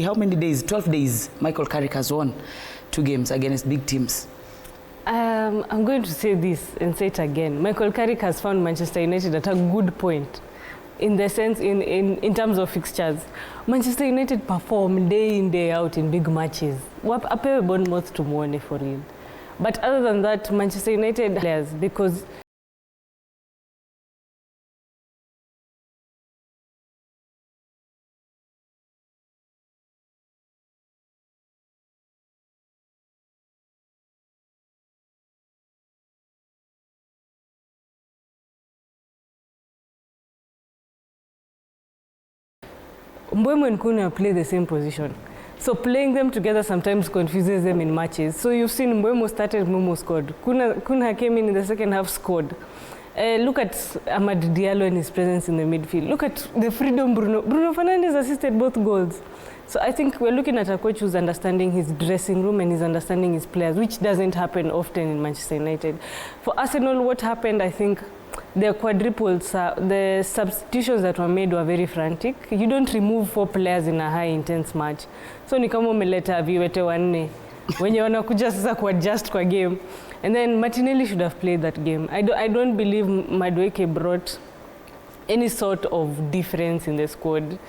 How many days? 12 days. Michael Carrick has won 2 games against big teams. I'm going to say this and say it again. Michael Carrick has found Manchester United at a good point. In the sense, in terms of fixtures. Manchester United perform day in, day out in big matches. Apewe Bournemouth tumuone for real. But other than that, Manchester United players, because Mbeumo and Kuna play the same position. So playing them together sometimes confuses them in matches. So you've seen Mbeumo started, Mbeumo scored. Kuna came in the second half, scored. Look at Amad Diallo and his presence in the midfield. Look at the freedom Bruno Fernandes assisted both goals. So I think we're looking at a coach who's understanding his dressing room and he's understanding his players, which doesn't happen often in Manchester United. For Arsenal, what happened, I think, the quadruples, the substitutions that were made were very frantic. You don't remove 4 players in a high intense match. So ni kama umeleta viwete wanne wenye wanakuja sasa kuadjust kwa game. And then Martinelli should have played that game. I don't believe Madueke brought any sort of difference in the squad.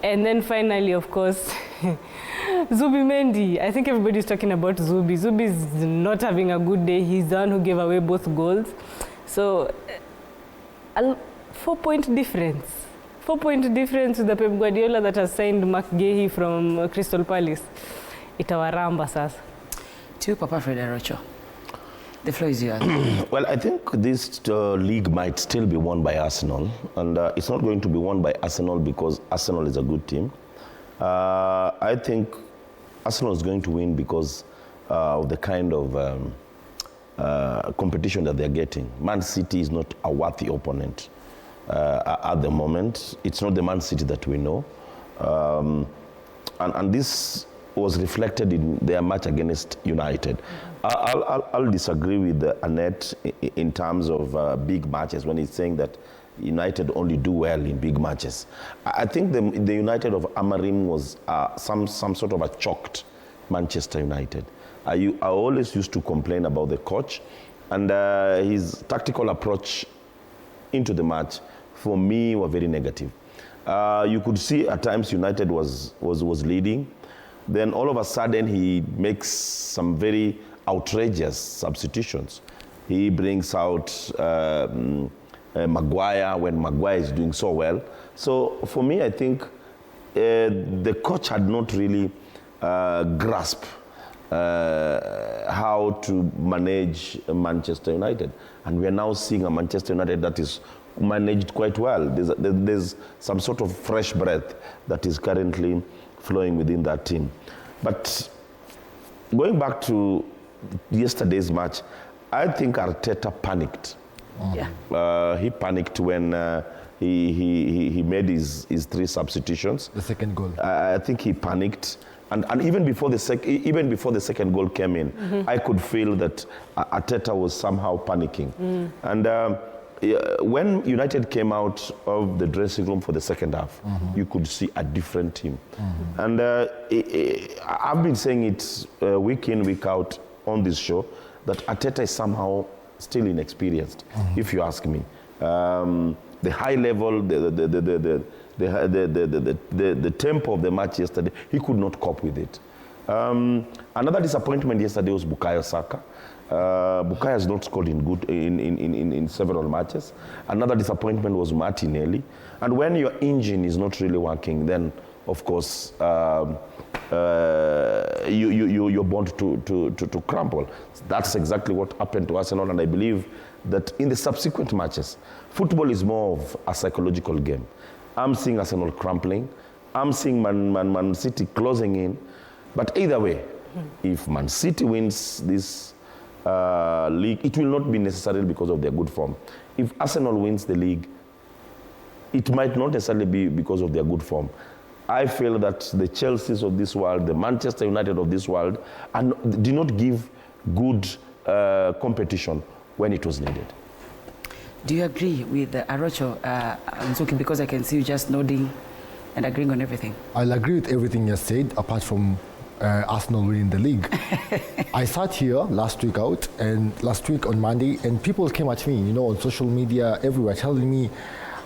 And then finally, of course, Zubimendi. I think everybody's talking about Zubi. Zubi is not having a good day. He's the one who gave away both goals. So, 4-point difference. 4-point difference with the Pep Guardiola that has signed McGahey from Crystal Palace. Itawaramba sasa. To you, Papa Fred Arocho. The floor is yours. Well, I think this league might still be won by Arsenal. And it's not going to be won by Arsenal because Arsenal is a good team. I think Arsenal is going to win because of the kind of competition that they're getting. Man City is not a worthy opponent at the moment. It's not the Man City that we know. And this was reflected in their match against United. I'll disagree with Annette in terms of big matches when he's saying that United only do well in big matches. I think the United of Amarim was some sort of a choked Manchester United. I always used to complain about the coach and his tactical approach into the match, for me, were very negative. You could see at times United was leading. Then all of a sudden he makes some very outrageous substitutions. He brings out Maguire when Maguire is doing so well. So for me, I think the coach had not really grasped how to manage Manchester United. And we are now seeing a Manchester United that is managed quite well. There's some sort of fresh breath that is currently flowing within that team. But going back to yesterday's match, I think Arteta panicked. Yeah. He panicked when he made his 3 substitutions. The second goal. I think he panicked. And even before the second goal came in, I could feel that Arteta was somehow panicking. And when United came out of the dressing room for the second half, you could see a different team. And I've been saying it week in, week out on this show, that Arteta is somehow still inexperienced, if you ask me. The high level, the tempo of the match yesterday, he could not cope with it. Another disappointment yesterday was Bukayo Saka. Bukayo has not scored in several matches. Another disappointment was Martinelli. And when your engine is not really working, then of course you're bound to crumble. That's exactly what happened to Arsenal, and I believe that in the subsequent matches, football is more of a psychological game. I'm seeing Arsenal crumpling. I'm seeing Man City closing in. But either way, if Man City wins this league, it will not be necessarily because of their good form. If Arsenal wins the league, it might not necessarily be because of their good form. I feel that the Chelseas of this world, the Manchester United of this world, did not give good competition when it was needed. Do you agree with Arocho, Nzuki, because I can see you just nodding and agreeing on everything. I'll agree with everything you said, apart from Arsenal winning the league. I sat here last week on Monday, and people came at me, on social media, everywhere, telling me,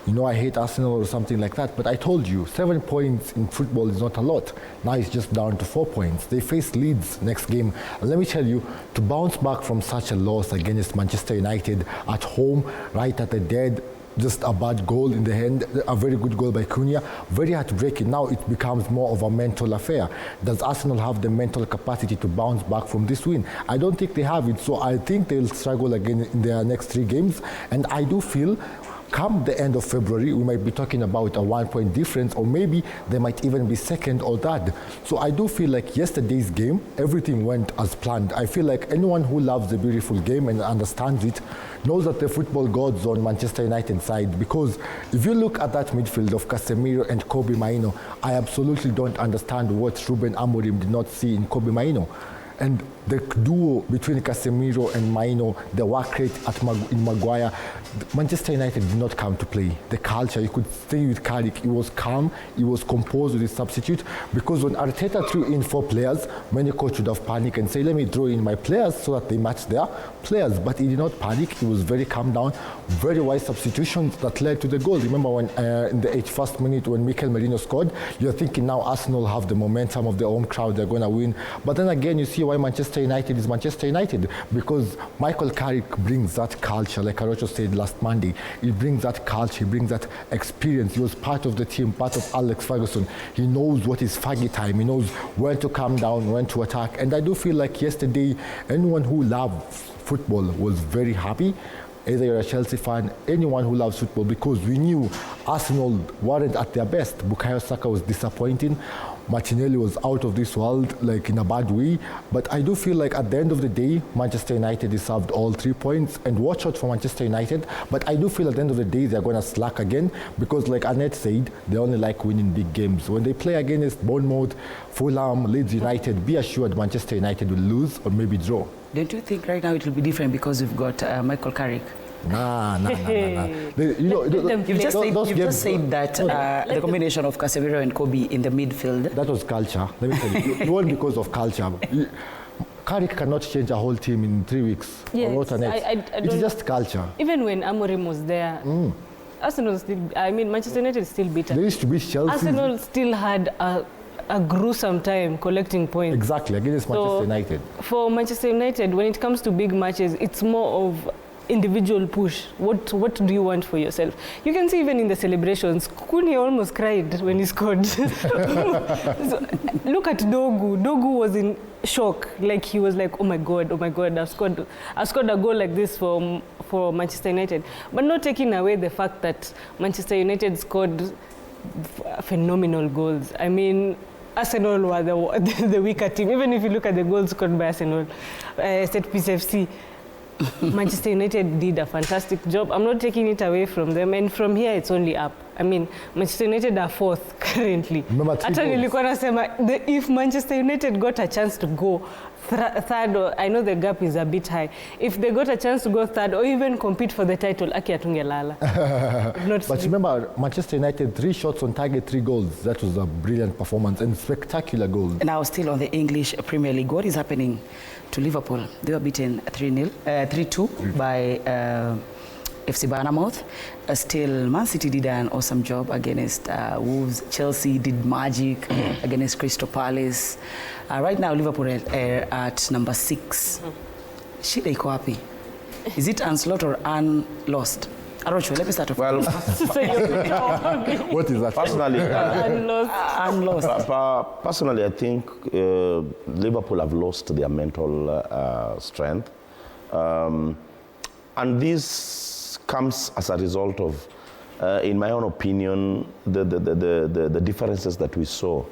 I hate Arsenal or something like that. But I told you, 7 points in football is not a lot. Now it's just down to 4 points. They face Leeds next game. And let me tell you, to bounce back from such a loss against Manchester United at home, right at the dead, just a bad goal in the end, a very good goal by Cunha, very heartbreaking. Now it becomes more of a mental affair. Does Arsenal have the mental capacity to bounce back from this win? I don't think they have it, so I think they'll struggle again in their next 3 games. And I do feel come the end of February, we might be talking about a 1 point difference, or maybe they might even be second or third. So I do feel like yesterday's game, everything went as planned. I feel like anyone who loves the beautiful game and understands it knows that the football gods on Manchester United side, because if you look at that midfield of Casemiro and Kobe Mainoo, I absolutely don't understand what Ruben Amorim did not see in Kobe Mainoo. And the duo between Casemiro and Mainoo, the work rate in Maguire, Manchester United did not come to play. The culture, you could stay with Carrick, he was calm, he was composed with his substitute, because when Arteta threw in 4 players, many coach would have panicked and say, let me throw in my players so that they match their players. But he did not panic, he was very calm down, very wise substitutions that led to the goal. Remember when in the 81st minute when Mikel Merino scored, you're thinking now Arsenal have the momentum of the home crowd, they're going to win. But then again, you see why Manchester United is Manchester United, because Michael Carrick brings that culture, like Arocho said last Monday. He brings that culture, he brings that experience. He was part of the team, part of Alex Ferguson. He knows what is faggy time, he knows when to calm down, when to attack. And I do feel like yesterday, anyone who loves football was very happy. Either you're a Chelsea fan, anyone who loves football, because we knew Arsenal weren't at their best. Bukayo Saka was disappointing. Martinelli was out of this world, like in a bad way. But I do feel like at the end of the day, Manchester United deserved all 3 points. And watch out for Manchester United. But I do feel at the end of the day, they're going to slack again, because like Annette said, they only like winning big games. When they play against Bournemouth, Fulham, Leeds United, be assured Manchester United will lose or maybe draw. Don't you think right now it will be different because we've got Michael Carrick? Nah. You've just said that the combination of Casemiro and Kobe in the midfield. That was culture. Let me tell you, it wasn't because of culture. Carrick cannot change a whole team in 3 weeks. Yes, it's just culture. Even when Amorim was there, Arsenal still, Manchester United still beaten. They used to beat Chelsea. Arsenal still had a gruesome time collecting points. Exactly, against Manchester United. For Manchester United, when it comes to big matches, it's more of individual push. What do you want for yourself? You can see even in the celebrations, Cunha almost cried when he scored. So, look at Dogu. Dogu was in shock. Like he was like, oh my God, I've scored a goal like this for Manchester United. But not taking away the fact that Manchester United scored phenomenal goals. I mean, Arsenal were the weaker team. Even if you look at the goals scored by Arsenal, SportPesa FC, Manchester United did a fantastic job. I'm not taking it away from them, and from here it's only up. I mean, Manchester United are 4th currently. Hata nilikuwa nasema if Manchester United got a chance to go third, or I know the gap is a bit high. If they got a chance to go third or even compete for the title, aki atungelala. But remember, Manchester United 3 shots on target, 3 goals. That was a brilliant performance and spectacular goals. Now still on the English Premier League, what is happening to Liverpool? They were beaten 3-2 by FC Bournemouth. Still, Man City did an awesome job against Wolves. Chelsea did magic against Crystal Palace. Right now, Liverpool are at number 6. Shida iko wapi? Is it unslot or unlost? Arocho, let me start off. Well, what is that? Personally, unlost. Personally, I think Liverpool have lost their mental strength. And this comes as a result of, in my own opinion, the differences that we saw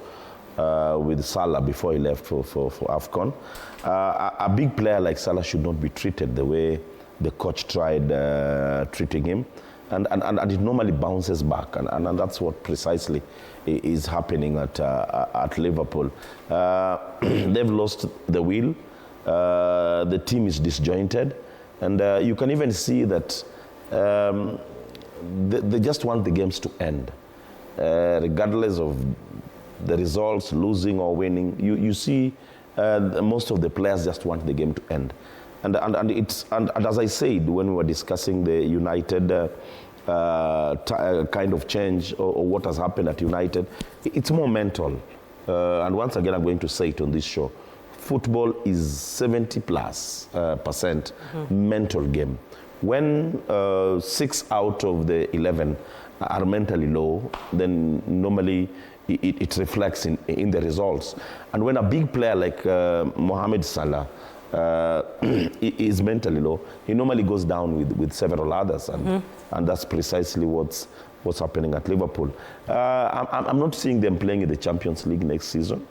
with Salah before he left for AFCON. A big player like Salah should not be treated the way the coach tried treating him. And it normally bounces back, and that's what precisely is happening at Liverpool. They've lost the will. The team is disjointed. And you can even see that they just want the games to end. regardless of the results, losing or winning, you see most of the players just want the game to end. And as I said when we were discussing the United kind of change or what has happened at United, it's more mental. And once again, I'm going to say it on this show. Football is 70+% mental game. When 6 out of the 11 are mentally low, then normally it reflects in the results. And when a big player like Mohamed Salah is mentally low, he normally goes down with several others, and that's precisely what's happening at Liverpool. I'm not seeing them playing in the Champions League next season.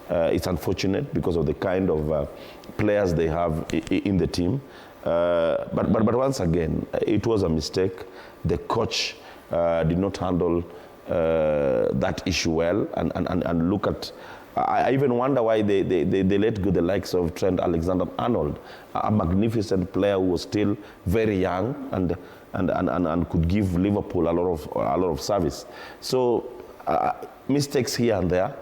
It's unfortunate because of the kind of players they have in the team. But once again, it was a mistake. The coach did not handle that issue well, and look at. I even wonder why they let go the likes of Trent Alexander-Arnold, a magnificent player who was still very young and could give Liverpool a lot of service. So mistakes here and there,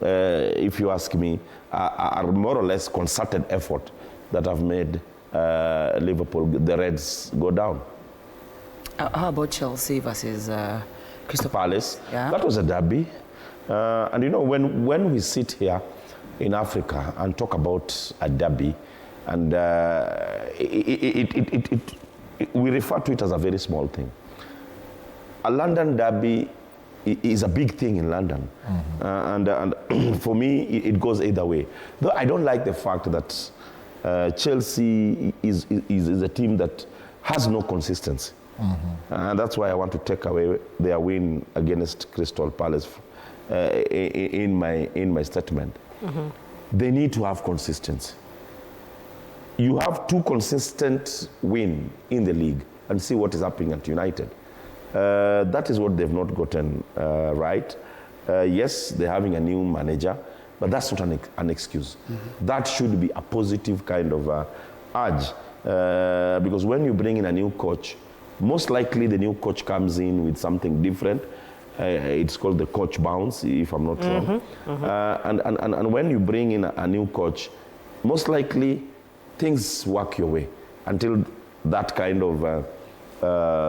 if you ask me, are more or less concerted effort that have made Liverpool, the Reds, go down. How about Chelsea versus Crystal Palace? Yeah. That was a derby. And you know, when we sit here in Africa and talk about a derby, and we refer to it as a very small thing. A London derby is a big thing in London. And for me, it goes either way. Though I don't like the fact that Chelsea is a team that has no consistency. And that's why I want to take away their win against Crystal Palace in my statement. They need to have consistency. You have 2 consistent wins in the league and see what is happening at United. That is what they've not gotten right. Yes, they're having a new manager, but that's not an excuse. That should be a positive kind of urge, because when you bring in a new coach, most likely the new coach comes in with something different. It's called the coach bounce, if I'm not wrong. And when you bring in a new coach, most likely things work your way until that kind of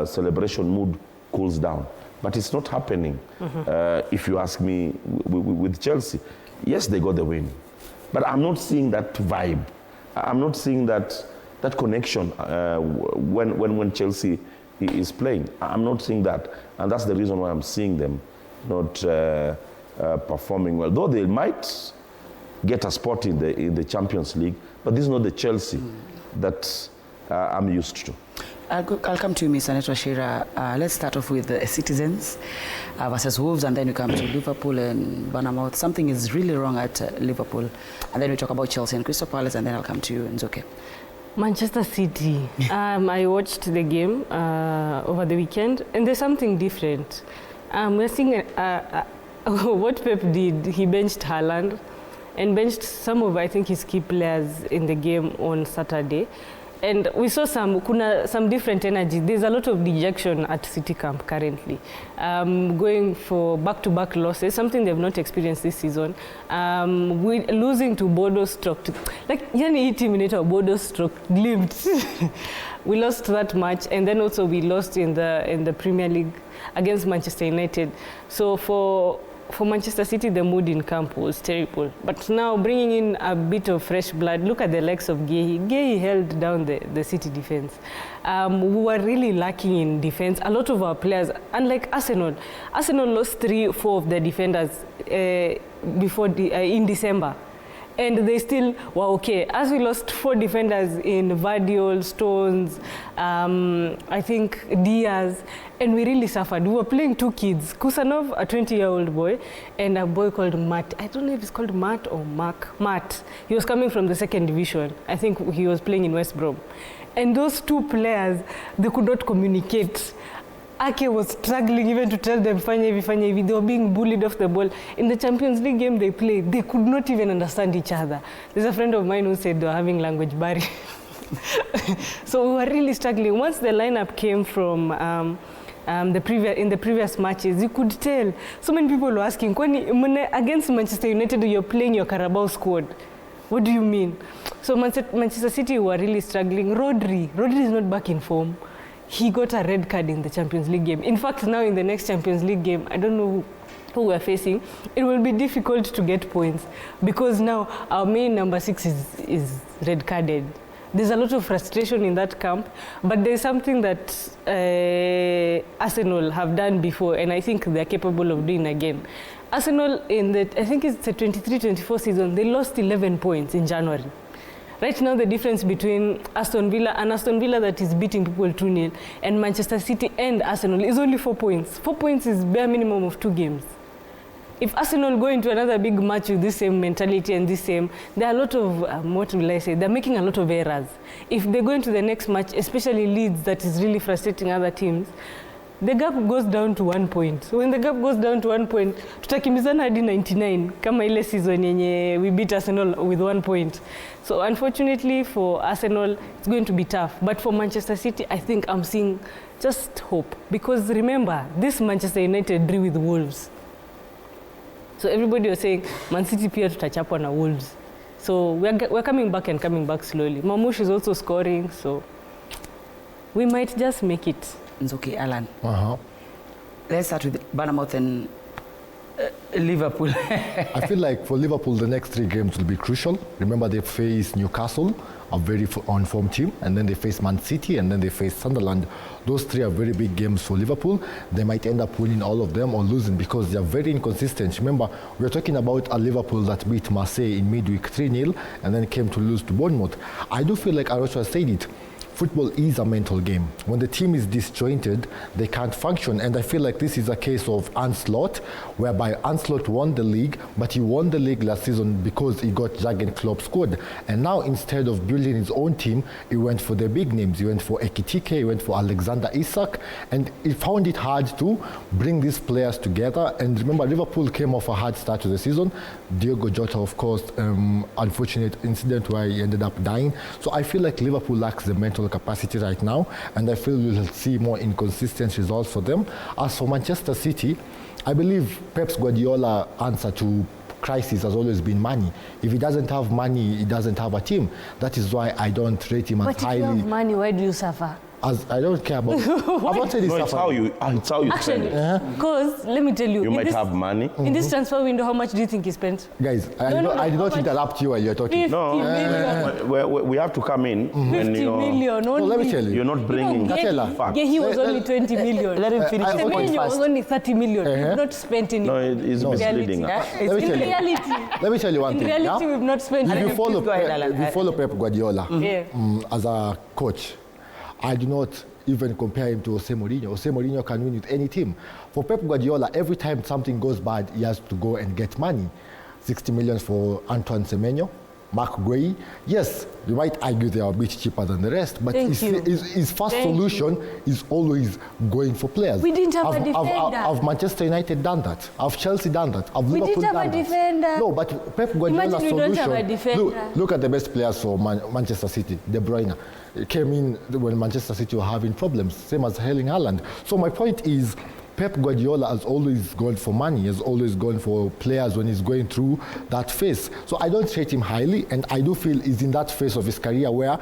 celebration mood cools down. But it's not happening, if you ask me, with Chelsea. Yes, they got the win, but I'm not seeing that vibe. I'm not seeing that connection when Chelsea is playing. I'm not seeing that, and that's the reason why I'm seeing them not performing well. Though they might get a spot in the Champions League, but this is not the Chelsea that I'm used to. I'll come to you, Mr. Netwa Shira. Let's start off with the Citizens versus Wolves, and then we come to Liverpool and Bournemouth. Something is really wrong at Liverpool, and then we talk about Chelsea and Crystal Palace, and then I'll come to you, Nzoke. Manchester City. I watched the game over the weekend, and there's something different. We're seeing what Pep did. He benched Haaland and benched some of, I think, his key players in the game on Saturday. And we saw some different energy. There's a lot of dejection at City camp currently, going for back-to-back losses, something they've not experienced this season. Losing to Bodo Stroke, like yani team in Bodo Stroke glimpse. We lost that match, and then also we lost in the Premier League against Manchester United. So for Manchester City, the mood in camp was terrible. But now bringing in a bit of fresh blood, look at the likes of Gueye. Gueye held down the City defense. We were really lacking in defense. A lot of our players, unlike Arsenal lost 3-4 of the defenders in December. And they still were okay. As we lost 4 defenders in Vardiol, Stones, I think Diaz, and we really suffered. We were playing 2 kids, Kusanov, a 20-year-old boy, and a boy called Matt. I don't know if it's called Matt or Mark. Matt. He was coming from the 2nd division. I think he was playing in West Brom. And those 2 players, they could not communicate. Ake was struggling even to tell them, fanya hivi. They were being bullied off the ball. In the Champions League game they played, they could not even understand each other. There's a friend of mine who said they were having language barrier. So we were really struggling. Once the lineup came from in the previous matches, you could tell. So many people were asking, against Manchester United, you're playing your Carabao squad. What do you mean? So Manchester City were really struggling. Rodri is not back in form. He got a red card in the Champions League game. In fact, now in the next Champions League game, I don't know who we're facing, it will be difficult to get points because now our main number 6 is red carded. There's a lot of frustration in that camp, but there's something that Arsenal have done before, and I think they're capable of doing again. Arsenal, I think it's the 23-24 season, they lost 11 points in January. Right now, the difference between Aston Villa that is beating people 2-0 and Manchester City and Arsenal is only 4 points. 4 points is bare minimum of 2 games. If Arsenal go into another big match with this same mentality and this same, there are a lot of, what will I say, they're making a lot of errors. If they go into the next match, especially Leeds that is really frustrating other teams, the gap goes down to 1 point. So when the gap goes down to 1 point, tutakimbizana hadi 99 kama ile season yenye we beat Arsenal with 1 point. So unfortunately for Arsenal, it's going to be tough. But for Manchester City, I think I'm seeing just hope. Because remember, this Manchester United drew with Wolves. So everybody was saying, Man City pia tutachapwa na Wolves. So we're coming back and coming back slowly. Mamush is also scoring, so we might just make it. It's okay, Alan. Let's start with Bournemouth and Liverpool. I feel like for Liverpool, the next 3 games will be crucial. Remember, they face Newcastle, a very on-form team, and then they face Man City, and then they face Sunderland. Those 3 are very big games for Liverpool. They might end up winning all of them or losing because they are very inconsistent. Remember, we're talking about a Liverpool that beat Marseille in midweek 3-0 and then came to lose to Bournemouth. I do feel like Arocha said it. Football is a mental game. When the team is disjointed, they can't function. And I feel like this is a case of Ancelotti, whereby Ancelotti won the league, but he won the league last season because he got Jurgen Klopp's squad. And now, instead of building his own team, he went for the big names. He went for Ekitike, he went for Alexander Isak, and he found it hard to bring these players together. And remember, Liverpool came off a hard start to the season. Diogo Jota, of course, unfortunate incident where he ended up dying. So I feel like Liverpool lacks the mental capacity right now, and I feel we'll see more inconsistent results for them. As for Manchester City, I believe Pep Guardiola's answer to crisis has always been money. If he doesn't have money, he doesn't have a team. That is why I don't rate him as highly. But if you have money, why do you suffer? As I don't care about. I'm not saying it's how you spend it. Because let me tell you, You might have money. in this transfer window, how much do you think he spent? Guys, I did not interrupt you while you're talking. 50 million. We have to come in when 50 million only. No, let me tell you. you're not bringing Katela. facts. Yeah, he was only 20 million. Let him finish his point Semenyo was first. only 30 million. We've not spent any. No, it's misleading. Let me In tell you. reality, Let me tell you one thing. reality, yeah? we've not spent If any. you follow, Go ahead, Alan. if you follow Pep Guardiola Yeah. as a coach, I do not even compare him to Jose Mourinho. Jose Mourinho can win with any team. For Pep Guardiola, every time something goes bad, he has to go and get money. 60 million for Antoine Semenyo, Mark Guehi. Yes, you might argue they are a bit cheaper than the rest, but his first solution is always going for players. We didn't have a defender. Have Manchester United done that? Have Chelsea done that? Have We Liverpool didn't have done a defender. that? No, but Pep Guardiola's Imagine we don't have a solution. defender. Look at the best players for Manchester City. De Bruyne came in when Manchester City were having problems, same as Erling Haaland. So my point is, Pep Guardiola has always gone for money, has always gone for players when he's going through that phase. So I don't rate him highly, and I do feel he's in that phase of his career where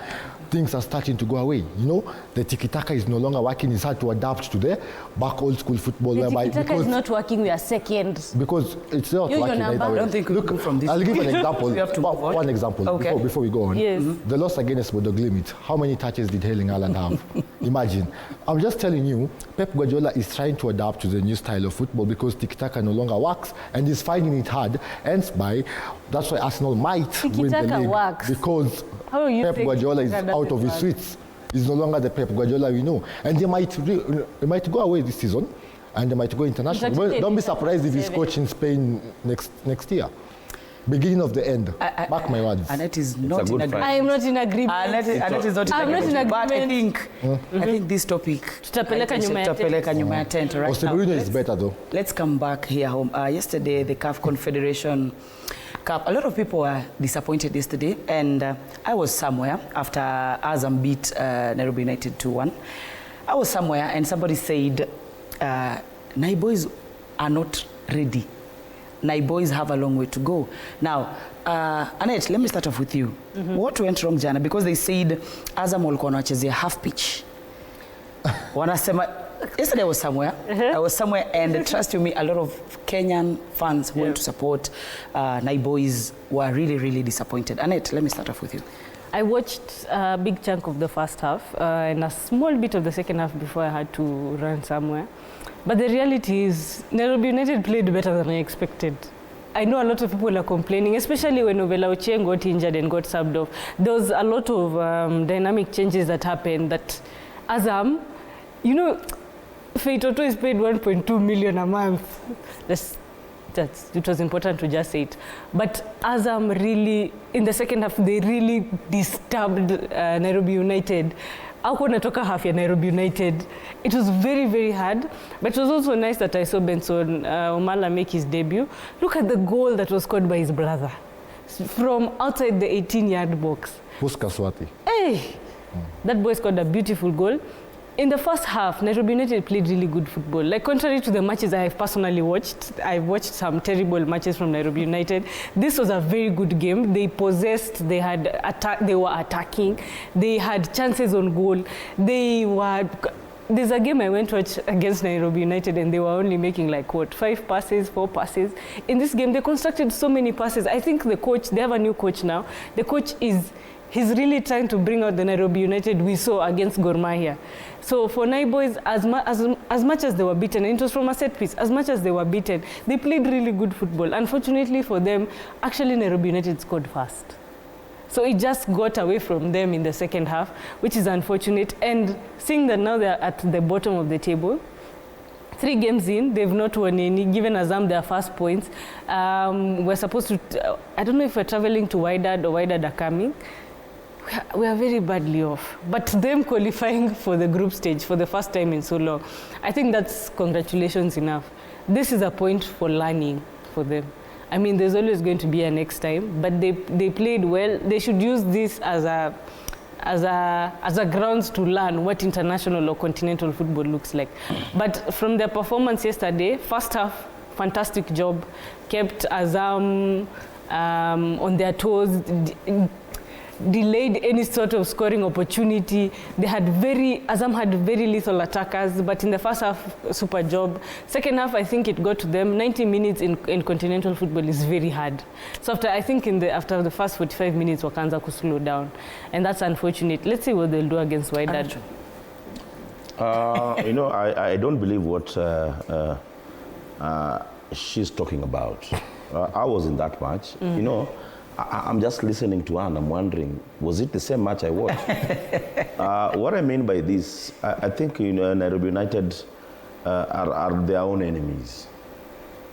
things are starting to go away. You know, the tiki-taka is no longer working. It's hard to adapt to the back old school football. The tiki-taka is not working, we are second. Because it's not You're working your either number. way. I don't think we'll move from this. I'll give an example. We have to move on. One example Okay. before we go on. Yes. The loss against Bodo Glimt, how many touches did Erling Haaland have? Imagine. I'm just telling you, Pep Guardiola is trying to adapt to the new style of football because tiki-taka no longer works, and he's finding it hard. Hence, that's why Arsenal might win the Tiki-taka league works. because How do you Pep think Guardiola is tiki-taka out of his doesn't suites. He's no longer the Pep Guardiola we know, and they might go away this season, and they might go international. Well, don't be surprised if he's coaching Spain next year. Beginning of the end. Mark my words. Annette is a not good in agreement. friend. I am not in agreement. Annette is not in I'm not in agreement. But I agreement. think this topic Tutapeleka nyuma ya tent. tutapeleka nyuma ya tent right Jose now. Mourinho is better though. Let's come back here home. Yesterday, the CAF Confederation Cup, a lot of people were disappointed yesterday, and I was somewhere after Azam beat Nairobi United 2-1. I was somewhere and somebody said, Nai boys are not ready. Nai boys have a long way to go. Now, Annette, let me start off with you. What went wrong jana? Because they said Azam walikuwa wanachezea half pitch. Wanasema, yesterday I was somewhere. I was somewhere, and trust you me, a lot of Kenyan fans who went to support Nai boys were really, really disappointed. Annette, let me start off with you. I watched a big chunk of the first half and a small bit of the second half before I had to run somewhere. But the reality is, Nairobi United played better than I expected. I know a lot of people are complaining, especially when Ovela Ochieng got injured and got subbed off. There was a lot of dynamic changes that happened that Azam, you know, Feitoto is paid 1.2 million a month. It was important to just say it. But Azam really, in the second half, they really disturbed Nairobi United. Ako natoka half ya Nairobi United. It was very, very hard. But it was also nice that I saw Benson Omala make his debut. Look at the goal that was scored by his brother from outside the 18-yard box. Puskaswati. Hey! That boy scored a beautiful goal. In the first half, Nairobi United played really good football. Like, contrary to the matches I have personally watched, I've watched some terrible matches from Nairobi United. This was a very good game. They possessed, they were attacking, they had chances on goal. There's a game I went to watch against Nairobi United, and they were only making like, what, 5 passes, 4 passes. In this game, they constructed so many passes. I think the coach, they have a new coach now. The coach he's really trying to bring out the Nairobi United we saw against Gor Mahia. So for Nai boys, as much as they were beaten, and it was from a set piece, as much as they were beaten, they played really good football. Unfortunately for them, actually Nairobi United scored fast. So it just got away from them in the second half, which is unfortunate. And seeing that now they're at the bottom of the table, 3 games in, they've not won any, given Azam their first points. We're supposed to, I don't know if we're traveling to Wydad or Wydad are coming. We are very badly off. But them qualifying for the group stage for the first time in so long, I think that's congratulations enough. This is a point for learning for them. I mean, there's always going to be a next time, but they played well. They should use this as a grounds to learn what international or continental football looks like. But from their performance yesterday, first half, fantastic job, kept Azam on their toes, delayed any sort of scoring opportunity. Azam had very lethal attackers, but in the first half, super job. Second half, I think it got to them. 90 minutes in continental football is very hard. So after the first 45 minutes, wakaanza ku slow down, and that's unfortunate. Let's see what they'll do against Wydad. You know, I don't believe what she's talking about. I was in that match. You know, I'm just listening to her and I'm wondering, was it the same match I watched? What I mean by this, I think, you know, Nairobi United are their own enemies.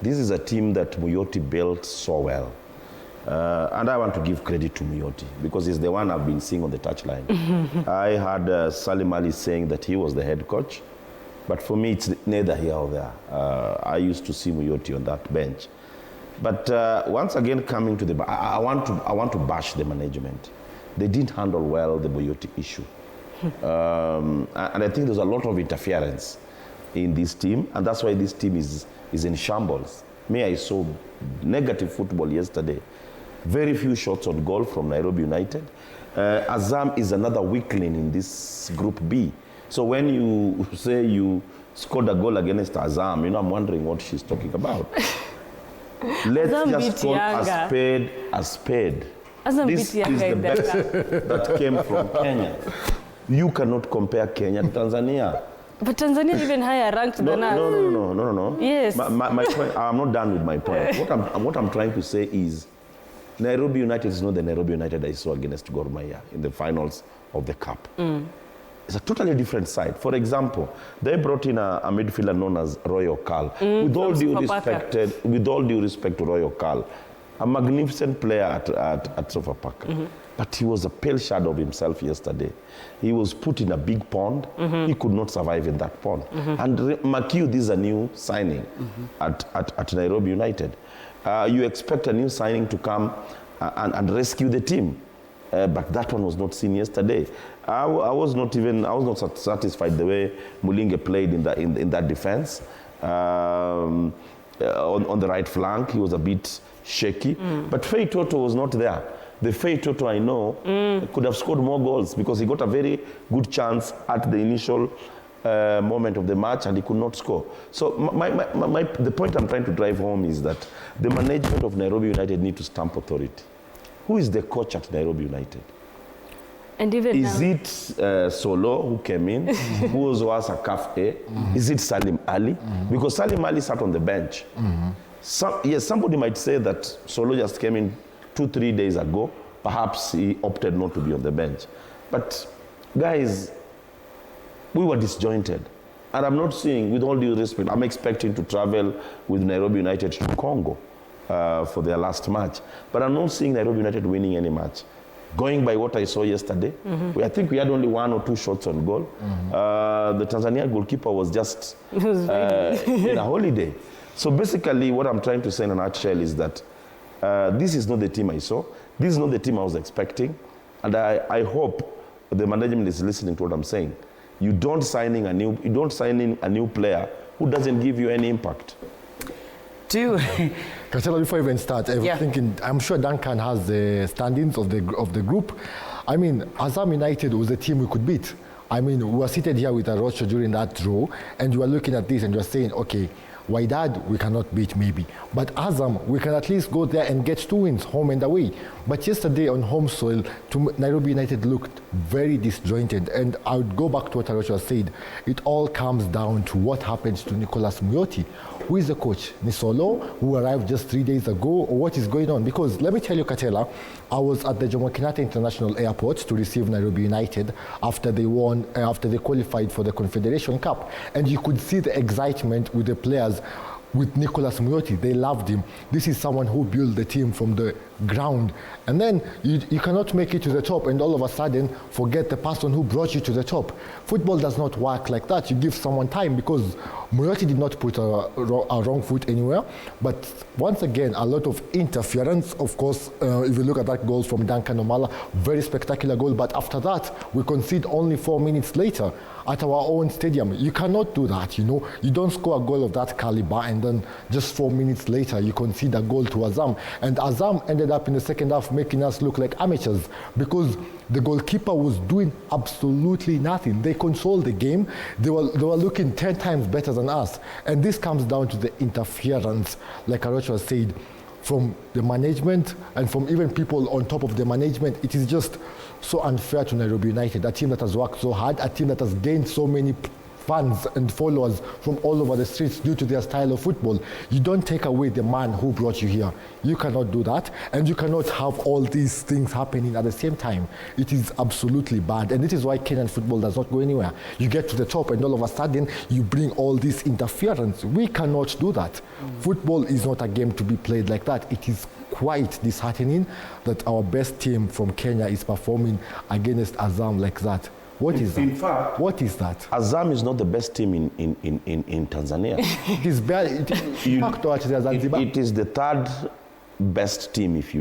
This is a team that Muyoti built so well. And I want to give credit to Muyoti because he's the one I've been seeing on the touchline. I heard Salim Ali saying that he was the head coach, but for me, it's neither here or there. I used to see Muyoti on that bench. But once again, coming to I want to bash the management. They didn't handle well the Boyoti issue. And I think there's a lot of interference in this team, and that's why this team is in shambles. I saw negative football yesterday. Very few shots on goal from Nairobi United. Azam is another weakling in this Group B. So when you say you scored a goal against Azam, you know, I'm wondering what she's talking about. Let's just call a spade. This is the best that came from Kenya. You cannot compare Kenya to Tanzania. But Tanzania is even higher ranked than us. No. Yes. My point, I'm not done with my point. What I'm trying to say is Nairobi United is not the Nairobi United I saw against Gor Mahia in the finals of the Cup. It's a totally different side. For example, they brought in a midfielder known as Roy Okal. With all due respect to Roy Okal, a magnificent player at Sofapaka. But he was a pale shadow of himself yesterday. He was put in a big pond. He could not survive in that pond. And Makiu, this is a new signing at Nairobi United. You expect a new signing to come and rescue the team. but that one was not seen yesterday. I was not satisfied the way Mulinge played in that defense. On the right flank, he was a bit shaky. But Faye Toto was not there. The Faye Toto I know could have scored more goals because he got a very good chance at the initial moment of the match and he could not score. So the point I'm trying to drive home is that the management of Nairobi United need to stamp authority. Who is the coach at Nairobi United? And even is now, it Solo who came in, who was a CAF A? Is it Salim Ali? Because Salim Ali sat on the bench. Yes, somebody might say that Solo just came in 2-3 days ago. Perhaps he opted not to be on the bench. But guys, we were disjointed. And I'm not saying, with all due respect, I'm expecting to travel with Nairobi United to Congo for their last match. But I'm not seeing Nairobi United winning any match. Going by what I saw yesterday, I think we had only 1 or 2 shots on goal. The Tanzania goalkeeper was just in a holiday. So basically what I'm trying to say in a nutshell is that this is not the team I saw. This is not the team I was expecting. And I hope the management is listening to what I'm saying. You don't sign in a new player who doesn't give you any impact. Katela, before I even start, I was thinking, I'm sure Duncan has the standings of the group. I mean, Azam United was a team we could beat. I mean, we were seated here with Arocho during that draw, and you were looking at this and you were saying, okay, Wydad we cannot beat maybe, but Azam we can at least go there and get 2 wins, home and away. But yesterday on home soil, Nairobi United looked very disjointed, and I would go back to what Arocho said. It all comes down to what happens to Nicholas Muyoti. Who is the coach? Nisolo, who arrived just 3 days ago, or what is going on? Because let me tell you, Katela, I was at the Jomo Kenyatta International Airport to receive Nairobi United after they qualified for the Confederation Cup, and you could see the excitement with the players. With Nicholas Muyoti, they loved him. This is someone who built the team from the ground. And then you cannot make it to the top and all of a sudden forget the person who brought you to the top. Football does not work like that. You give someone time, because Muyoti did not put a wrong foot anywhere. But once again, a lot of interference. Of course, if you look at that goal from Duncan Omala, very spectacular goal. But after that, we concede only 4 minutes later at our own stadium. You cannot do that, you know. You don't score a goal of that caliber and then just 4 minutes later you concede a goal to Azam. And Azam ended up in the second half making us look like amateurs, because the goalkeeper was doing absolutely nothing. They controlled the game. They were looking 10 times better than us. And this comes down to the interference, like Arocho said, from the management and from even people on top of the management. It is just so unfair to Nairobi United, a team that has worked so hard, a team that has gained so many fans and followers from all over the streets due to their style of football. You don't take away the man who brought you here. You cannot do that, and you cannot have all these things happening at the same time. It is absolutely bad, and it is why Kenyan football does not go anywhere. You get to the top and all of a sudden you bring all this interference. We cannot do that. Football is not a game to be played like that. It is quite disheartening that our best team from Kenya is performing against Azam like that. What is that? In fact, what is that? Azam is not the best team in Tanzania. It is bad. It is the 3rd best team if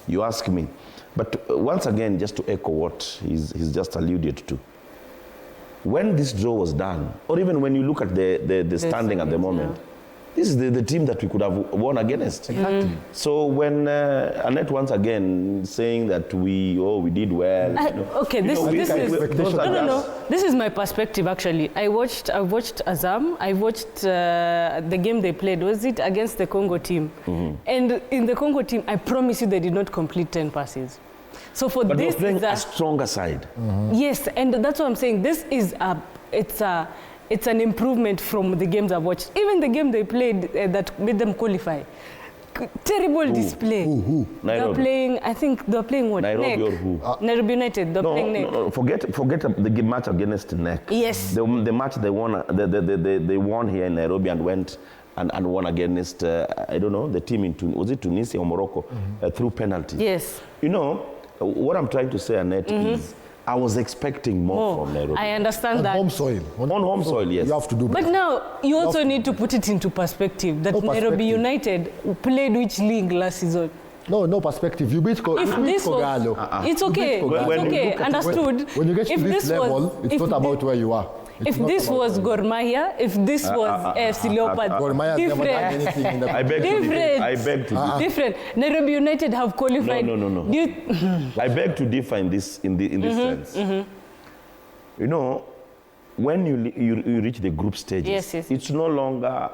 you ask me. But once again, just to echo what he's just alluded to, when this draw was done, or even when you look at the standing at the moment, this is the team that we could have won against. Exactly. So when Annette once again saying that we did well. This is my perspective actually. I watched Azam. I watched the game they played. Was it against the Congo team? And in the Congo team, I promise you, they did not complete 10 passes. So for but this, playing a stronger side. Yes, and that's what I'm saying. This is it's an improvement from the games I've watched. Even the game they played that made them qualify. Terrible display. Who? They're playing, I think they're playing what? Nairobi or who? Nairobi United, they're playing NEC. No, forget the match against NEC. Yes. The match they won, they won here in Nairobi and went and won against, I don't know, the team in Tunisia or Morocco through penalty. Yes. You know, what I'm trying to say, Annette, is I was expecting more from Nairobi. I understand on that. Home soil. On home soil, yes. You have to do better. But now, you also need to put it into perspective that Nairobi United played which league last season? No perspective. You beat If this was, Kogalo. it's okay. When It's you okay. look at it, Understood. When you get to If this level, it's if not about thi- where you are. It's If not this about was where Gor Mahia, if this was FC Leopards, Gor Mahia has never done different. anything in the I beg to differ. Different. I beg to differ. Different. Nairobi United have qualified. No. Do you, I beg to differ in this sense. You know, when you reach the group stages, Yes. it's no longer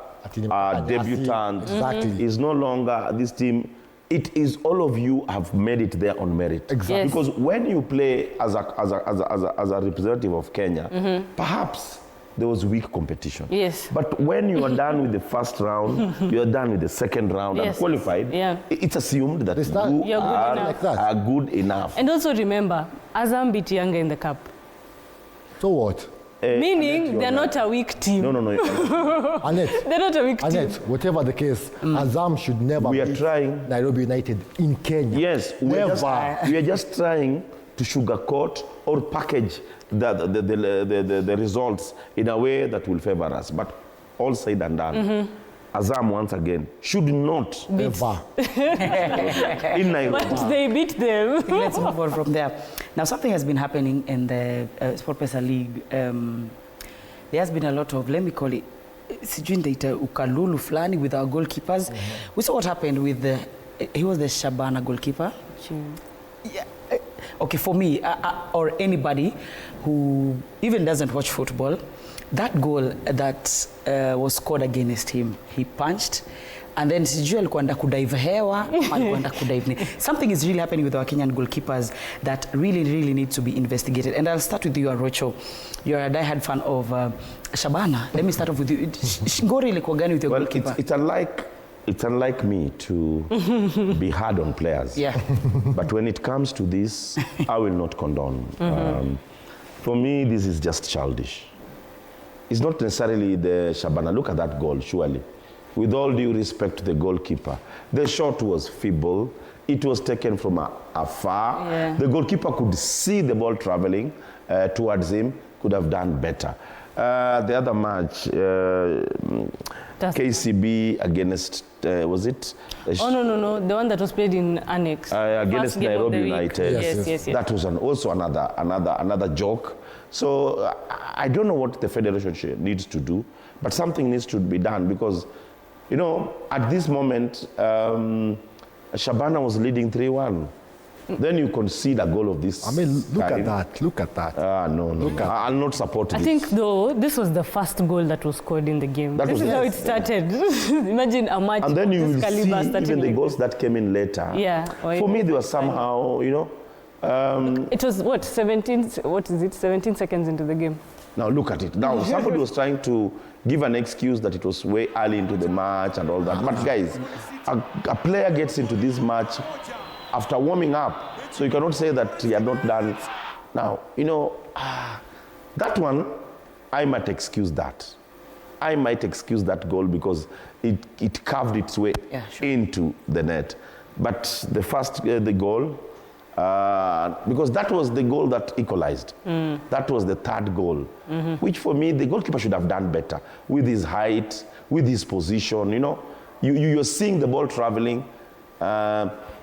debutant. Exactly. It's no longer this team. It is all of you have made it there on merit. Exactly. Yes. Because when you play as a representative of Kenya, perhaps there was weak competition. Yes. But when you are done with the first round, you are done with the second round and Yes. qualified, Yeah. it's assumed that It's not- you You're good are, enough. Like that. are good enough. and also remember, Azam beat Yanga in the cup. So what? Meaning they're not a weak team. No. Annette, They're not a weak team. Annette, whatever the case, Azam should never We are beat trying. Nairobi United in Kenya. Yes, we are just trying to sugarcoat or package the results in a way that will favor us. But all said and done, Azam once again should not Ever. in Nairobi. But they beat them. Let's move on from there. Now, something has been happening in the SportPesa League. There has been a lot of, let me call it, sijui ndaita ukalulu fulani with our goalkeepers. We saw what happened with he was the Shabana goalkeeper. Yeah. Okay, for me, or anybody who even doesn't watch football, that goal that was scored against him, he punched, and then sijui alikuwa anda kudive hewa, alikuwa anda kudive ni. Something is really happening with our Kenyan goalkeepers that really needs to be investigated. And I'll start with you, Arocho. You're a diehard fan of Shabana. Let me start off with you. Ngori ilikuwa gani with your Well, goalkeeper? it's unlike me to be hard on players. Yeah. But when it comes to this, I will not condone. For me, this is just childish. It's not necessarily the Shabana. Look at that goal, surely. With all due respect to the goalkeeper, the shot was feeble. It was taken from afar. Yeah. The goalkeeper could see the ball traveling towards him, could have done better. The other match, KCB against, was it? Oh, no. The one that was played in Annex. Against First game of Nairobi the week. United. Yes. That was also another joke. So I don't know what the federation needs to do, but something needs to be done because, you know, at this moment, Shabana was leading 3-1. Then you concede a goal of this. I mean, look kind. at that. Look at that. No. I'll not support I this. think, though, this was the first goal that was scored in the game. That This was is how it. it started. Imagine a match And then of you this will see caliber starting even the like goals that came in later. Yeah. For me, they were somehow, you know. It was, 17 seconds into the game. Now look at it. Now somebody was trying to give an excuse that it was way early into the match and all that. But guys, a player gets into this match after warming up. So you cannot say that he had not done it. Now, you know, that one, I might excuse that. I might excuse that goal because it carved its way into the net. But the first, the goal, because that was the goal that equalized. That was the third goal, which for me, the goalkeeper should have done better with his height, with his position, you know. You're seeing the ball traveling.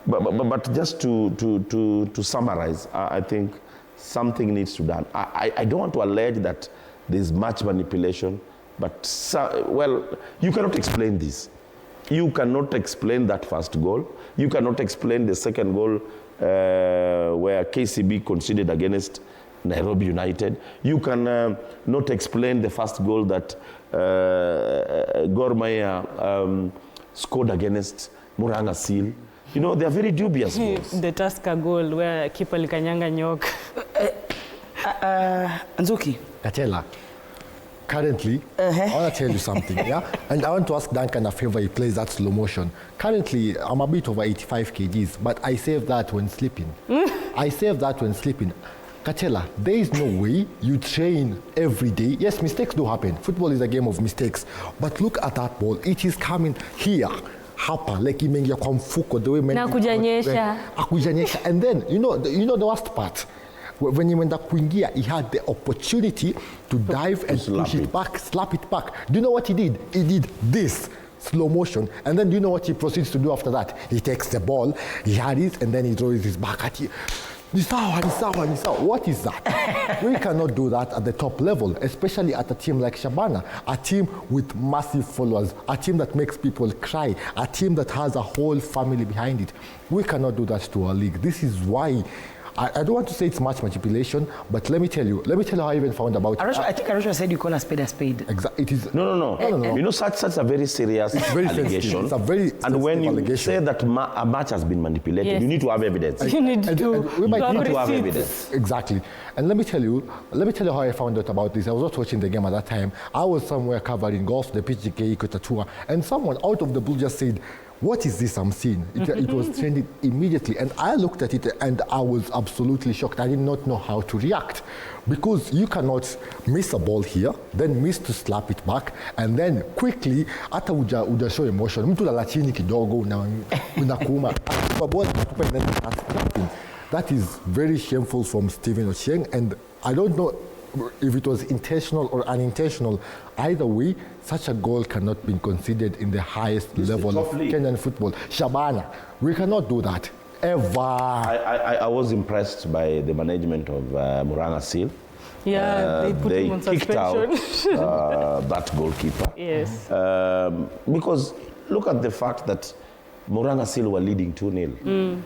But just to summarize, I think something needs to be done. I don't want to allege that there's much manipulation, but, well, you cannot explain this. You cannot explain that first goal. You cannot explain the second goal where KCB conceded against Nairobi United. You can not explain the first goal that Gor Mahia scored against Murang'a Seal. You know, they are very dubious goals. The Tusker goal where keeper likanyanga nyok. Nzuki. Katela, currently, I want to tell you something, yeah? And I want to ask Duncan a favor, he plays that slow motion. Currently, I'm a bit over 85 kgs, but I save that when sleeping. Katela, there is no way you train every day. Yes, mistakes do happen. Football is a game of mistakes. But look at that ball. It is coming here. Hapa, like imeingia kwa mfuko, the way men... Na kujanyesha. Akujanyesha. And then, you know the worst part? When he went to kuingia, he had the opportunity to dive and push it back, slap it back. Do you know what he did? He did this. slow motion, and then do you know what he proceeds to do after that? He takes the ball, he hurries, and then he throws his back at you. What is that? We cannot do that at the top level, especially at a team like Shabana, a team with massive followers, a team that makes people cry, a team that has a whole family behind it. We cannot do that to our league. This is why I don't want to say it's much manipulation, but let me tell you how I even found about it. I think Arusha said you call a spade a spade. Exactly. It is No. You know, such a very serious allegation. It's a very and when you allegation. say that a match has been manipulated, Yes. you need to have evidence. You need to we might have need to have receipts. evidence. Exactly. And let me tell you how I found out about this. I was not watching the game at that time. I was somewhere covering golf, the PGK Equator Tour, and someone out of the blue just said, "What is this I'm seeing?" It was trending immediately. And I looked at it and I was absolutely shocked. I did not know how to react. Because you cannot miss a ball here, then miss to slap it back, and then quickly, hata uja show emotion. Mtu lala chini kidogo, unakuuma. That is very shameful from Stephen Ochieng, and I don't know if it was intentional or unintentional. Either way, such a goal cannot be considered in the highest level of Kenyan football. Shabana, we cannot do that, ever. I was impressed by the management of Murang'a Seal. Yeah, they put him on kicked out suspension. that goalkeeper. Yes. Because look at the fact that Murang'a Seal were leading 2-0.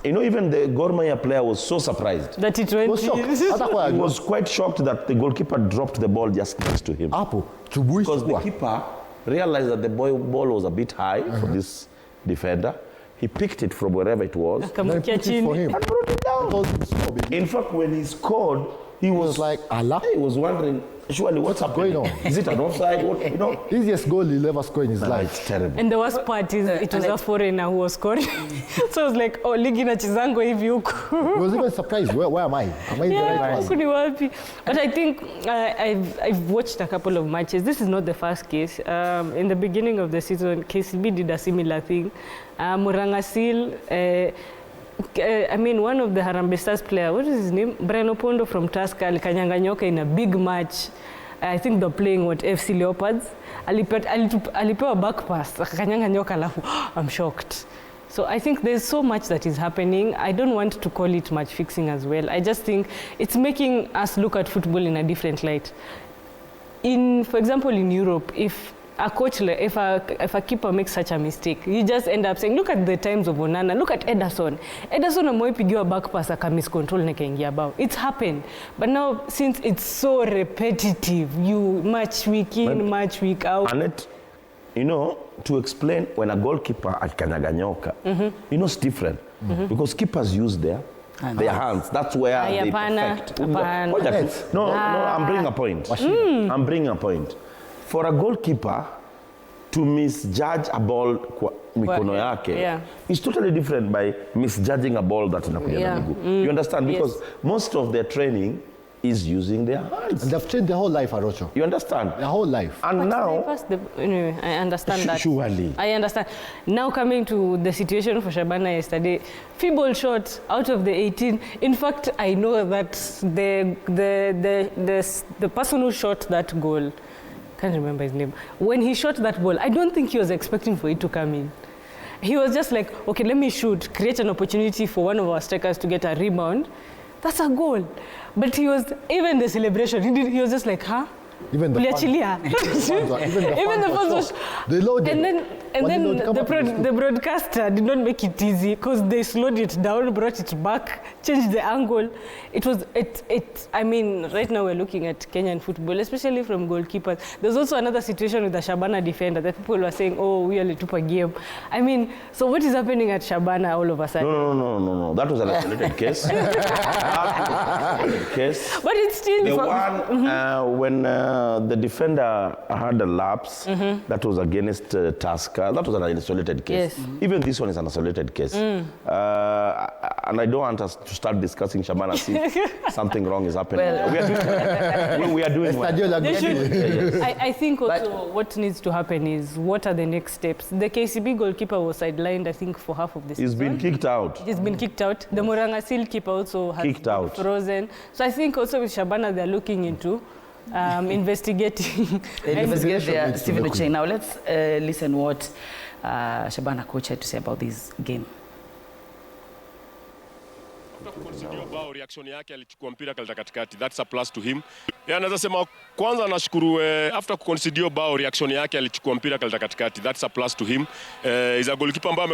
You know, even the Gor Mahia player was so surprised. That it went. Was shocked. He was quite shocked that the goalkeeper dropped the ball just next to him. Because the keeper realized that the ball was a bit high for this defender. He picked it from wherever it was Akamwekea chini. for him. and brought it down. In fact, when he scored, he was like, Allah? He was wondering, surely what's happening? going on? Is it an offside? What, you know? Easiest goal he'll ever score in his life. It's terrible. And the worst part is it was a foreigner who was scoring. So I was like, oh, ligi inachezangwa hivi huku. He was even surprised. Where am I? Am I in the right huku one? ni wapi? But I think I've watched a couple of matches. This is not the first case. In the beginning of the season, KCB did a similar thing. Murang'a Seal, I mean, one of the Harambee Stars player, what is his name? Brian Opondo from Tusker, alikanyanganyoka in a big match. I think they're playing FC Leopards. Alipewa back pass, akakanyanganyoka alafu, I'm shocked. So I think there's so much that is happening. I don't want to call it match fixing as well. I just think it's making us look at football in a different light. For example, in Europe, if a coach, if a keeper makes such a mistake, you just end up saying, look at the times of Onana, look at Ederson. Ederson amewaipigiwa back pass aka miscontrol na kaingia bao. It's happened. But now, since it's so repetitive, you match week in, match week out. And it, you know, to explain when a goalkeeper at Kanyaganyoka, you know, it's different. Because keepers use their hands. That's where they perfect. No, I'm bringing a point. I'm bringing a point. For a goalkeeper to misjudge a ball mikono yake is totally different by misjudging a ball that inakuja na miguu. You understand? Because most of their training is using their hands. And they've trained their whole life, Arocho. You understand? Their whole life. And But now, anyway, I understand that. Surely. I understand. Now coming to the situation for Shabana yesterday, feeble shot out of the 18. In fact, I know that the person who shot that goal, can't remember his name. When he shot that ball, I don't think he was expecting for it to come in. He was just like, okay, let me shoot, create an opportunity for one of our strikers to get a rebound. That's a goal. But he was, even the celebration, he was just like, huh? Even the fans were shocked. They loaded. And then the broadcaster did not make it easy because they slowed it down, brought it back, changed the angle. I mean, right now we're looking at Kenyan football, especially from goalkeepers. There's also another situation with the Shabana defender that people were saying, oh, we only took a game. I mean, so what is happening at Shabana all of a sudden? No. That was an isolated case. But it's still... The one when the defender had a lapse that was against Tusker. That was an isolated case. Yes. Even this one is an isolated case. And I don't want us to start discussing Shabana see if something wrong is happening. Well, we are doing well. I think also what needs to happen is what are the next steps. The KCB goalkeeper was sidelined, I think, for half of the season. He's been kicked out. He's been kicked out. The Murang'a Seal keeper also has kicked been out. frozen. So I think also with Shabana they're looking into investigating. Investigate their Stephen Ocheng. Now let's listen what Shabana coach had to say about this game. Bao reaction yake alichukua mpira kaleta katikati, that's a plus to him. Naweza sema kwanza nashukuru after kuconcede bao reaction yake alichukua mpira kaleta katikati, that's a plus to him. Is a goalkeeper ambaye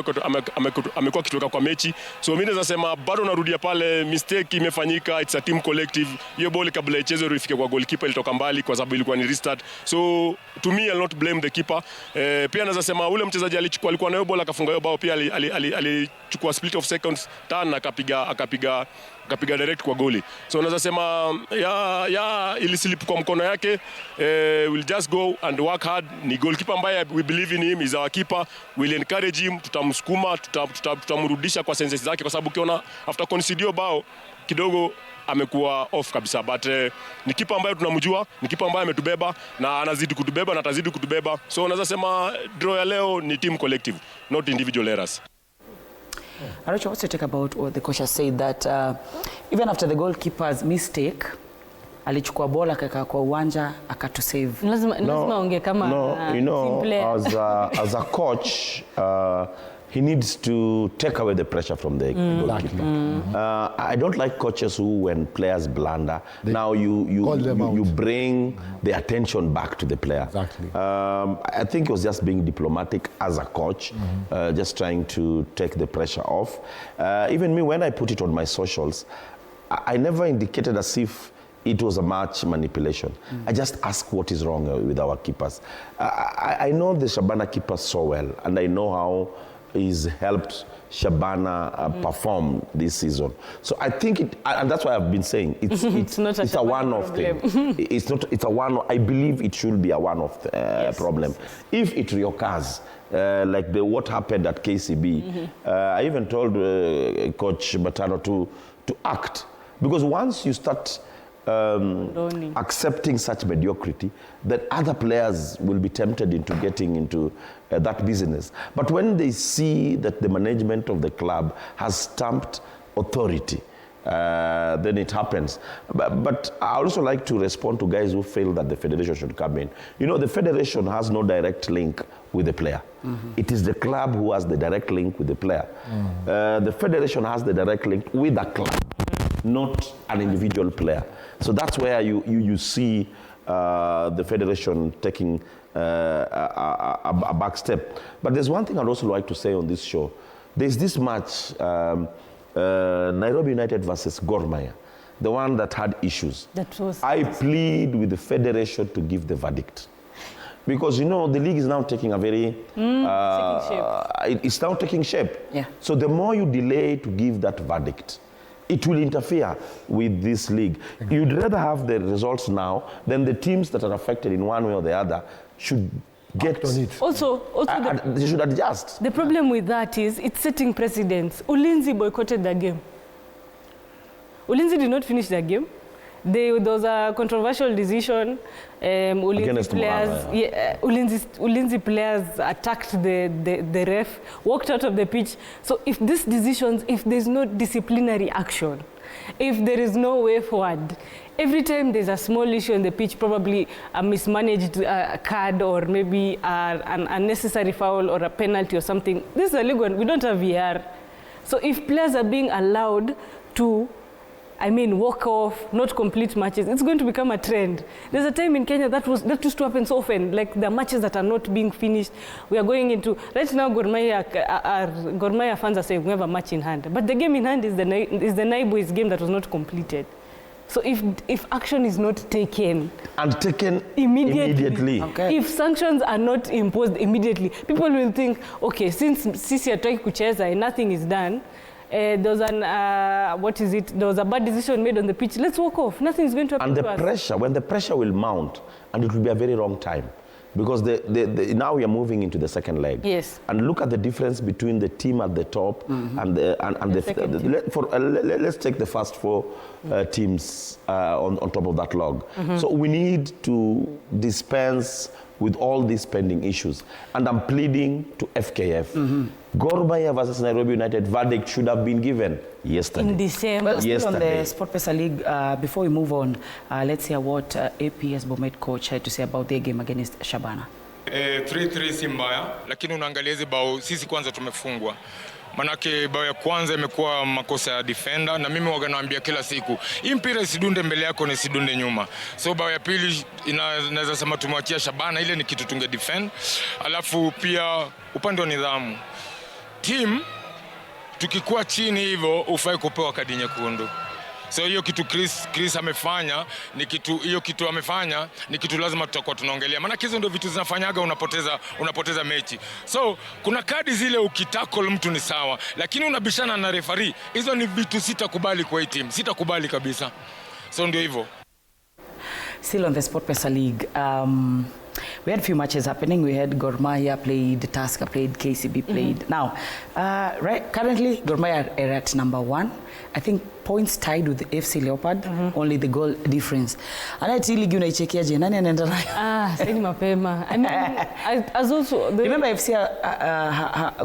amekuwa kitoka kwa mechi. So mimi naweza sema bado narudia pale, mistake imefanyika, it's a team collective. Hiyo ball kabla ichezwe ifike kwa goalkeeper ilitoka mbali kwa sababu ilikuwa ni restart. So to me I'll not blame the keeper. Pia naweza sema ule mchezaji alikuwa nayo ball akafunga hiyo bao, pia alichukua split of seconds turn akapiga direct kwa goli. So naweza sema ilislip kwa mkono yake. We'll just go and work hard. Ni goalkeeper ambaye we believe in him, is our keeper. We'll encourage him, tutamsukuma, tutamrudisha kwa senses zake, kwa sababu ukiona after concede bao kidogo amekuwa off kabisa, but ni kipa ambaye tunamjua, ni kipa ambaye ametubeba na anazidi kutubeba na atazidi kutubeba. So naweza sema draw ya leo ni team collective, not individual errors. Aracho, what's your take about what the coach has said that even after the goalkeeper's mistake, alichukua bola akaweka kwa uwanja akatu save? Lazima ongea kama you know, as a coach, he needs to take away the pressure from the goalkeeper. I don't like coaches who, when players blunder, now you bring the attention back to the player. Exactly. I think he was just being diplomatic as a coach, just trying to take the pressure off. Even me, when I put it on my socials, I never indicated as if it was a match manipulation. I just ask what is wrong with our keepers. I know the Shabana keepers so well, and I know how he's helped Shabana perform this season. So I think and that's why I've been saying it's a one-off thing. It's a one. I believe it should be a one-off problem. If it reoccurs, like what happened at KCB, I even told Coach Batano to act, because once you start accepting such mediocrity, that other players will be tempted into getting into that business. But when they see that the management of the club has stamped authority, then it happens. But I also like to respond to guys who feel that the federation should come in. You know, the federation has no direct link with the player. It is the club who has the direct link with the player. The federation has the direct link with the club, not an individual player. So that's where you see the federation taking a back step. But there's one thing I'd also like to say on this show. There's this match, Nairobi United versus Gor Mahia, the one that had issues. I plead with the federation to give the verdict. Because, you know, the league is now taking a very... it's now taking shape. Yeah. So the more you delay to give that verdict, it will interfere with this league. You'd rather have the results now than the teams that are affected in one way or the other should get on it. Also they should adjust. The problem with that is it's setting precedents. Ulinzi boycotted the game. Ulinzi did not finish the game. There was a controversial decision. Ulinzi players attacked the ref, walked out of the pitch. So if these decisions, if there's no disciplinary action, if there is no way forward, every time there's a small issue on the pitch, probably a mismanaged card or maybe an unnecessary foul or a penalty or something, this is a league one. We don't have VR. So if players are being allowed to walk off, not complete matches, it's going to become a trend. There's a time in Kenya that used to happen so often, like the matches that are not being finished. We are going into, right now Gor Mahia fans are saying we have a match in hand, but the game in hand is the Nairobi's game that was not completed. So if action is not taken, and taken immediately. Okay. If sanctions are not imposed immediately, people will think, okay, since Sisi ataki kucheza and nothing is done, there was there was a bad decision made on the pitch. Let's walk off. Nothing is going to happen. And the pressure, when the pressure will mount, and it will be a very wrong time, because now we are moving into the second leg. Yes. And look at the difference between the team at the top and let's take the first four teams on top of that log. So we need to dispense with all these pending issues. And I'm pleading to FKF. Gor Mahia versus Nairobi United verdict should have been given yesterday. In December. Well, still on the Yesterday. SportPesa League, before we move on, let's hear what APS Bomet coach had to say about their game against Shabana. 3-3 si mbaya, lakini unaangalia hizi bao, sisi kwanza tumefungwa. Manake bao ya kwanza imekuwa makosa ya defender, na mimi waga naambia kila siku, hii mpira isidunde mbele yako na isidunde nyuma. So bao ya pili naweza sema tumwachia Shabana, ile ni kitu tunge defend. Alafu pia upande wa nidhamu. Team tukikuwa chini hivyo ufai kupewa kadi nyekundu. So hiyo kitu Chris amefanya ni kitu, hiyo kitu amefanya ni kitu lazima tutakuwa tunaongelea. Maana hizo ndio vitu zinafanyaga unapoteza mechi. So kuna kadi zile ukitackle mtu ni sawa, lakini unabishana na referee. Hizo ni vitu sitakubali kwa hii team. Sitakubali kabisa. So ndio hivyo. Still on the SportPesa League, we had a few matches happening. We had Gor Mahia played, Tusker played, KCB played. Now, currently, Gor Mahia are at number 1. I think points tied with the FC Leopard, only the goal difference. And I tell you, unaichekiaje nani anaenda nayo? Sasa mapema. I mean, as also remember FC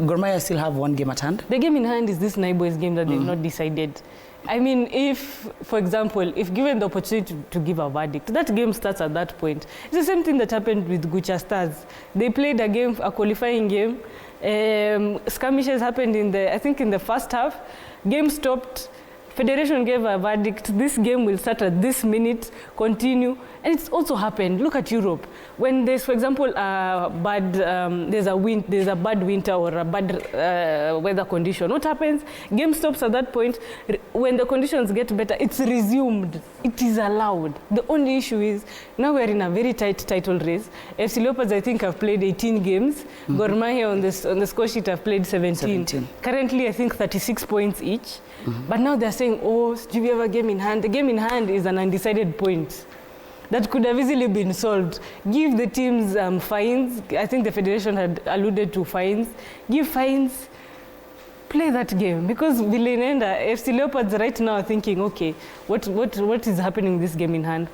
Gor Mahia still have 1 game at hand. The game in hand is this Naibo's game that they've not decided. I mean, if, for example, if given the opportunity to give a verdict, that game starts at that point. It's the same thing that happened with Gucha Stars. They played a qualifying game. Skirmishes happened I think in the first half. Game stopped. Federation gave a verdict. This game will start at this minute, continue. And it's also happened. Look at Europe. When there's, for example, there's a bad winter or a bad weather condition, what happens? Game stops at that point. When the conditions get better, it's resumed. It is allowed. The only issue is now we're in a very tight title race. FC Leopards, I think, have played 18 games. Gor Mahia on the score sheet have played 17. Currently, I think 36 points each. But now they're saying, oh, do we have a game in hand? The game in hand is an undecided point that could have easily been solved. Give the teams fines. I think the federation had alluded to fines. Give fines. Play that game. Because Villanenda, FC Leopards right now are thinking, okay, what is happening in this game in hand?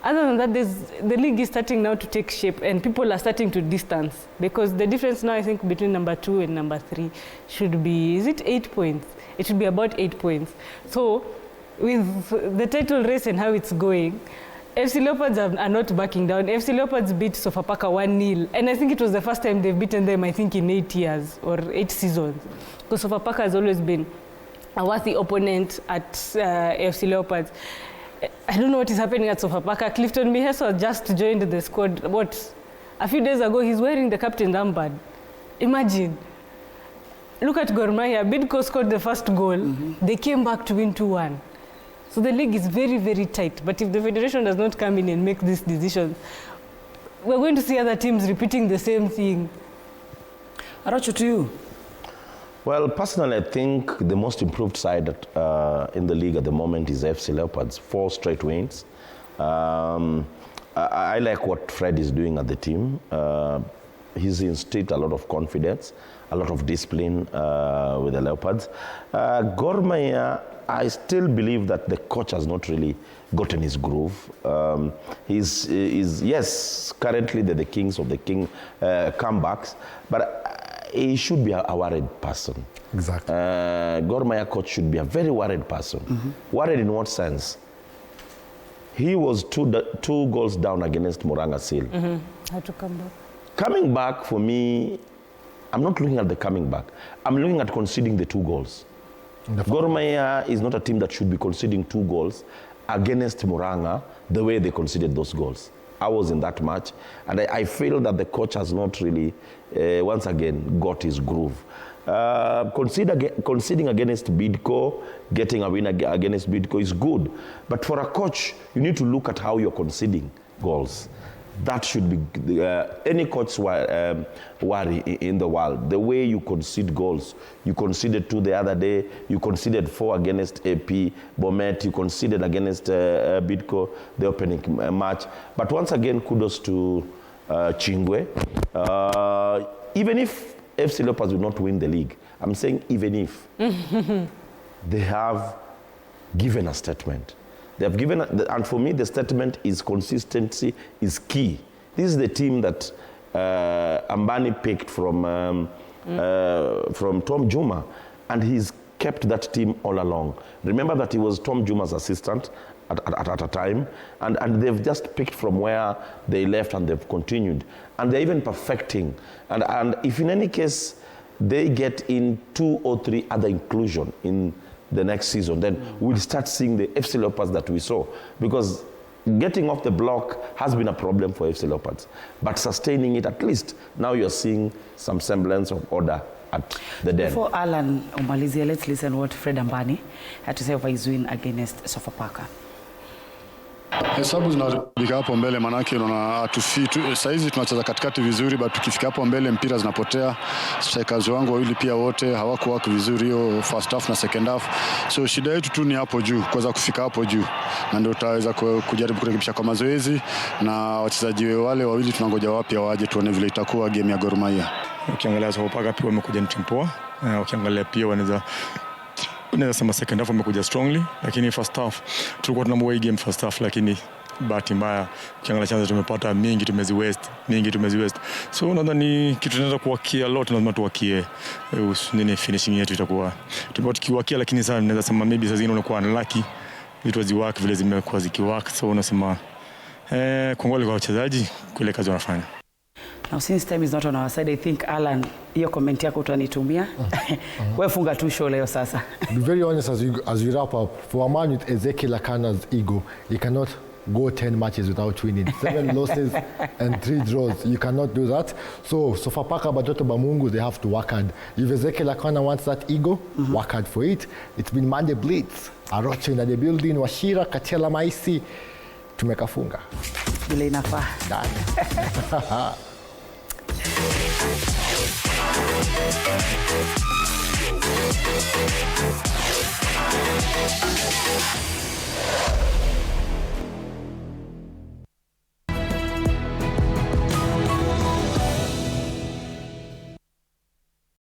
Other than that, the league is starting now to take shape and people are starting to distance. Because the difference now, I think, between number 2 and number 3 should be, is it 8 points? It should be about 8 points. So, with the title race and how it's going, FC Leopards are not backing down. FC Leopards beat Sofapaka 1-0. And I think it was the first time they've beaten them, I think, in 8 years or 8 seasons. Because Sofapaka has always been a worthy opponent at FC Leopards. I don't know what is happening at Sofapaka. Clifton Miheso just joined the squad. A few days ago, he's wearing the captain's armband. Imagine. Look at Gor Mahia. Bidco scored the first goal. They came back to win 2-1. So the league is very, very tight. But if the federation does not come in and make these decisions, we're going to see other teams repeating the same thing. Aracho, to you. Well, personally, I think the most improved side in the league at the moment is FC Leopards. 4 straight wins. I like what Fred is doing at the team. He's instilled a lot of confidence, a lot of discipline with the Leopards. Gor Mahia, I still believe that the coach has not really gotten his groove. Yes, currently they're the kings of the comebacks, but he should be a worried person. Exactly. Gor Mahia coach should be a very worried person. Worried in what sense? He was two goals down against Moranga Seal. Had to come back. Coming back, for me, I'm not looking at the coming back. I'm looking at conceding the 2 goals. Gor Mahia is not a team that should be conceding 2 goals against Moranga the way they conceded those goals. I was in that match, and I feel that the coach has not really, once again, got his groove. Conceding against Bidco, getting a win against Bidco is good. But for a coach, you need to look at how you're conceding goals. That should be any coach's worry in the world. The way you concede goals. You conceded 2 the other day. You conceded 4 against AP Bomet. You conceded against Bidco, the opening match. But once again, kudos to Chingwe. Even if FC Leopards will not win the league, I'm saying even if, they have given a statement. They have given, and for me, the statement is consistency is key. This is the team that Ambani picked from Tom Juma, and he's kept that team all along. Remember that he was Tom Juma's assistant at a time, and they've just picked from where they left and they've continued. And they're even perfecting. And if in any case they get in 2 or 3 other inclusion in the next season, then we'll start seeing the FC Leopards that we saw. Because getting off the block has been a problem for FC Leopards. But sustaining it, at least now you're seeing some semblance of order at the den. Before Alan umalizia, let's listen what Fred Ambani had to say over his win against Sofapaka. Hesabu zinarudika hapo mbele, manake unaona atufitu saizi tunacheza katikati vizuri, but tukifika hapo mbele mpira zinapotea. Strikers wangu wawili pia wote hawakuwa vizuri hiyo first half na second half. So shida yetu tu ni hapo juu, kuweza kufika hapo juu. Na ndio tutaweza kujaribu kurekebisha kwa mazoezi, na wachezaji wale wawili tunangoja wapya waje tuone vile itakuwa game ya Gor Mahia. Ukiangalia Sofapaka pia wamekuja ni timu poa. Ukiangalia pia unaweza sema second half wamekuja strongly, lakini first half tulikuwa tunamway game first half, lakini bahati mbaya ukiangalia chance tumepata mingi tumeziwest. So nadhani kitu tunaweza kuwakia lot, lazima tuwakie finishing yetu itakuwa tumekuwa tukiwakia, lakini sasa naweza sema maybe sasa zingine unakuwa unlucky vitu haziwork vile zimekuwa zikiwork. So unasema kongole kwa wachezaji kule kazi wanafanya. Now since time is not on our side, I think Alan, hiyo comment yako utanitumia. Wewe funga tu show leo sasa. To be very honest, as we wrap up, for a man with Ezekiel Akana's ego, he cannot go 10 matches without winning. 7 losses and 3 draws. You cannot do that. So Sofapaka, Bajoto, Bamungu, they have to work hard. If Ezekiel Akana wants that ego, work hard for it. It's been Monday Blitz. Arocho in the building, Washira, Kachela Maisi, tumekafunga. Vile inafaa. Done.